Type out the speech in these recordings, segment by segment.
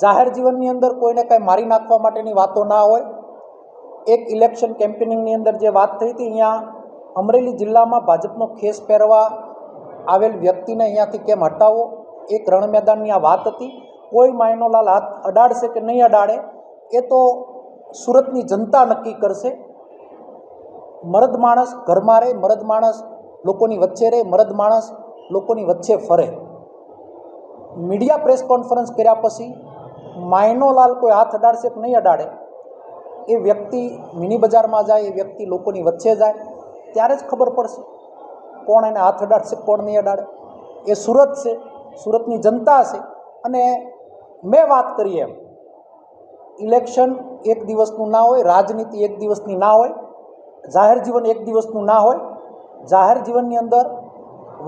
જાહેર જીવનની અંદર કોઈને કાંઈ મારી નાખવા માટેની વાતો ના હોય. એક ઇલેક્શન કેમ્પેનિંગની અંદર જે વાત થઈ હતી, અહીંયા અમરેલી જિલ્લામાં ભાજપનો ખેસ પહેરવા આવેલ વ્યક્તિને અહીંયાથી કેમ હટાવવો, એક રણ મેદાનની આ વાત હતી. કોઈ માયનોલાલ હાથ અડાડશે કે નહીં અડાડે એ તો સુરતની જનતા નક્કી કરશે. મરદ માણસ ઘરમાં રહે, મરદ માણસ લોકોની વચ્ચે રહે, મરદ માણસ લોકોની વચ્ચે ફરે. મીડિયા પ્રેસ કોન્ફરન્સ કર્યા પછી માયનોલાલ કોઈ હાથ અડાડશે કે નહીં અડાડે એ વ્યક્તિ મિની બજારમાં જાય, એ વ્યક્તિ લોકોની વચ્ચે જાય, ત્યારે જ ખબર પડશે કોણ એને હાથ અડાડશે, કોણ નહીં અડાડે. એ સુરત છે, સુરતની જનતા છે. અને મેં વાત કરી એમ, ઇલેક્શન એક દિવસનું ના હોય, રાજનીતિ એક દિવસની ના હોય, જાહેર જીવન એક દિવસનું ના હોય. જાહેર જીવનની અંદર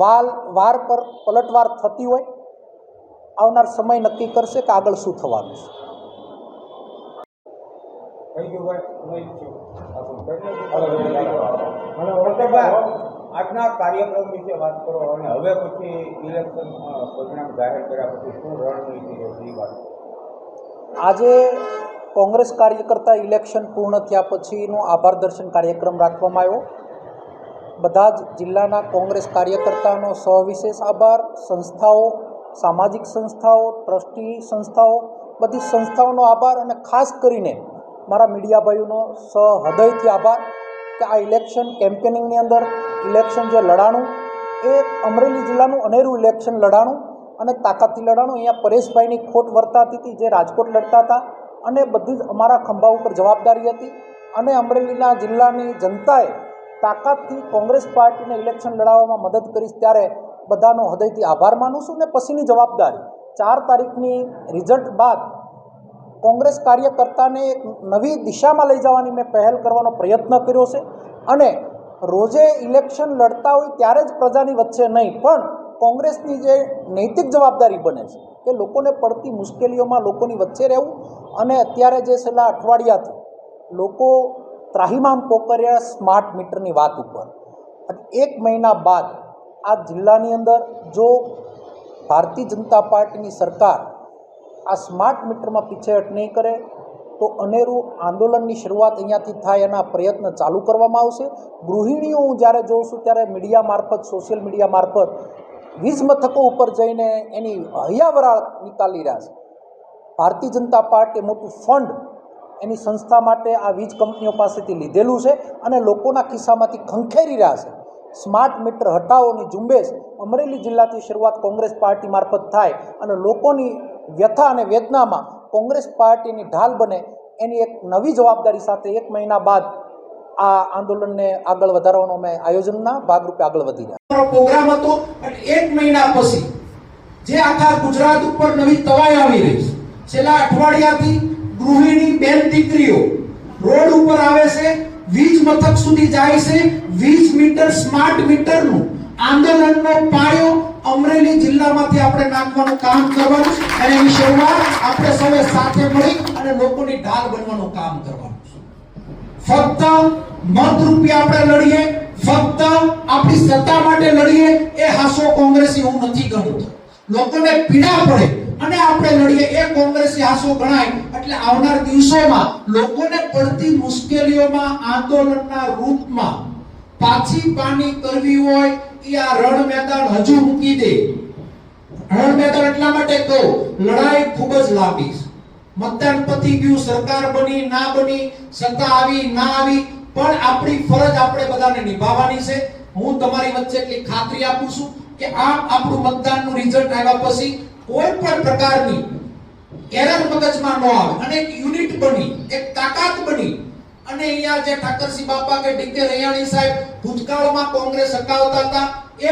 વાર પર પલટવાર થતી હોય. આવનાર સમય નક્કી કરશે કે આગળ શું થવાનું છે. આજના કાર્યક્રમ વિશે વાત કરો અને હવે પછી ઇલેક્શન પરિણામ જાહેર કર્યા પછી શું રણનીતિ રહેશે એ વાત. આજે કોંગ્રેસ કાર્યકર્તા ઇલેક્શન પૂર્ણ થયા પછીનો આભાર દર્શન કાર્યક્રમ રાખવામાં આવ્યો. બધા જ જિલ્લાના કોંગ્રેસ કાર્યકર્તાનો સવિશેષ આભાર. સંસ્થાઓ, સામાજિક સંસ્થાઓ, ટ્રસ્ટી સંસ્થાઓ, બધી સંસ્થાઓનો આભાર. અને ખાસ કરીને મારા મીડિયા ભાઈઓનો સહૃદયથી આભાર કે આ ઇલેક્શન કેમ્પેનિંગની અંદર ઇલેક્શન જે લડાણું એ અમરેલી જિલ્લાનું અનેરું ઇલેક્શન લડાણું અને તાકાતથી લડાણું. અહીંયા પરેશભાઈની ખોટ વર્તાતી હતી જે રાજકોટ લડતા હતા, અને બધી જ અમારા ખંભા ઉપર જવાબદારી હતી. અને અમરેલીના જિલ્લાની જનતાએ તાકાતથી કોંગ્રેસ પાર્ટીને ઇલેક્શન લડાવવામાં મદદ કરીશ, ત્યારે બધાનો હૃદયથી આભાર માનું છું. ને પછીની જવાબદારી 4 તારીખની રિઝલ્ટ બાદ કોંગ્રેસ કાર્યકર્તાને એક નવી દિશામાં લઈ જવાની મેં પહેલ કરવાનો પ્રયત્ન કર્યો છે. અને રોજે ઇલેક્શન લડતા હોય ત્યારે જ પ્રજાની વચ્ચે નહીં, પણ કોંગ્રેસની જે નૈતિક જવાબદારી બને છે કે લોકોને પડતી મુશ્કેલીઓમાં લોકોની વચ્ચે રહેવું. અને અત્યારે જે છેલ્લા અઠવાડિયાથી લોકો ત્રાહિમામ પોકર્યા સ્માર્ટ મીટરની વાત ઉપર, 1 મહિના બાદ આ જિલ્લાની અંદર જો ભારતીય જનતા પાર્ટીની સરકાર આ સ્માર્ટ મીટરમાં પીછેહટ નહીં કરે તો અનેરું આંદોલનની શરૂઆત અહીંયાથી થાય એના પ્રયત્ન ચાલુ કરવામાં આવશે. ગૃહિણીઓ હું જ્યારે જોઉં છું ત્યારે મીડિયા મારફત, સોશિયલ મીડિયા મારફત વીજ મથકો ઉપર જઈને એની હૈયાવરાળ નિકાલી રહ્યા છે. ભારતીય જનતા પાર્ટીએ મોટું ફંડ એની સંસ્થા માટે આ વીજ કંપનીઓ પાસેથી લીધેલું છે અને લોકોના ખિસ્સામાંથી ખંખેરી રહ્યા છે. સ્માર્ટ મીટર હટાવોની ઝુંબેશ અમરેલી જિલ્લાથી શરૂઆત કોંગ્રેસ પાર્ટી મારફત થાય અને લોકોની વ્યથા અને વેદનામાં કોંગ્રેસ પાર્ટીની ઢાલ બને, એની એક નવી જવાબદારી સાથે 1 મહિના બાદ આ આંદોલનને આગળ વધારવાનો અમે આયોજનના ભાગરૂપે આગળ વધી રહ્યા. પ્રોગ્રામ હતો અને 1 મહિના પછી જે આખા ગુજરાત ઉપર નવી તવાઈ આવી રહી છે. છેલ્લા અઠવાડિયાથી ગૃહિણી બેન દીકરીઓ રોડ ઉપર આવે છે, વીજ મથક સુધી જાય છે. વીજ મીટર, સ્માર્ટ મીટરનું આંદોલનનો પાયો અમરેલી જિલ્લામાંથી આપણે નાખવાનું કામ કરવાનું અને એની શરૂઆત આપણે સૌએ સાથે મળી અને લોકોની ઢાલ બનવાનું કામ કરવાનું. ફક્ત મત રૂપિયા આપણે લડીએ, ફક્ત આપણી સત્તા માટે લડીએ એ હાસો કોંગ્રેસી હું નથી ગણતો. લોકોને પીડા પડે અને આપણે લડીએ એ કોંગ્રેસી હાસો ગણાય. એટલે આવનાર દિવસોમાં લોકોને પડતી મુશ્કેલીઓમાં આંદોલનના રૂપમાં પાછી પાની કરવી હોય એ આ રણ મેદાન હજુ મૂકી દે. રણ મેદાન એટલા માટે કહું, લડાઈ ખૂબ જ લાંબી છે. મતદાન પતી ગયું, સરકાર બની ના બની, સત્તા આવી ના આવી, પણ આપણી ફરજ આપણે બધાને નિભાવવાની છે. હું તમારી વચ્ચે એટલી ખાતરી આપું છું કે આ આપણું મતદાનનું રિઝલ્ટ આવ્યા પછી કોઈ પણ પ્રકારની એરર મગજમાં ન આવે અને એક યુનિટ બની, એક તાકાત બની. અને અહીંયા જે ઠાકરસિંહ બાપા કે ડીકે રૈયાણી સાહેબ ભૂતકાળમાં કોંગ્રેસ હકાવતા હતા એ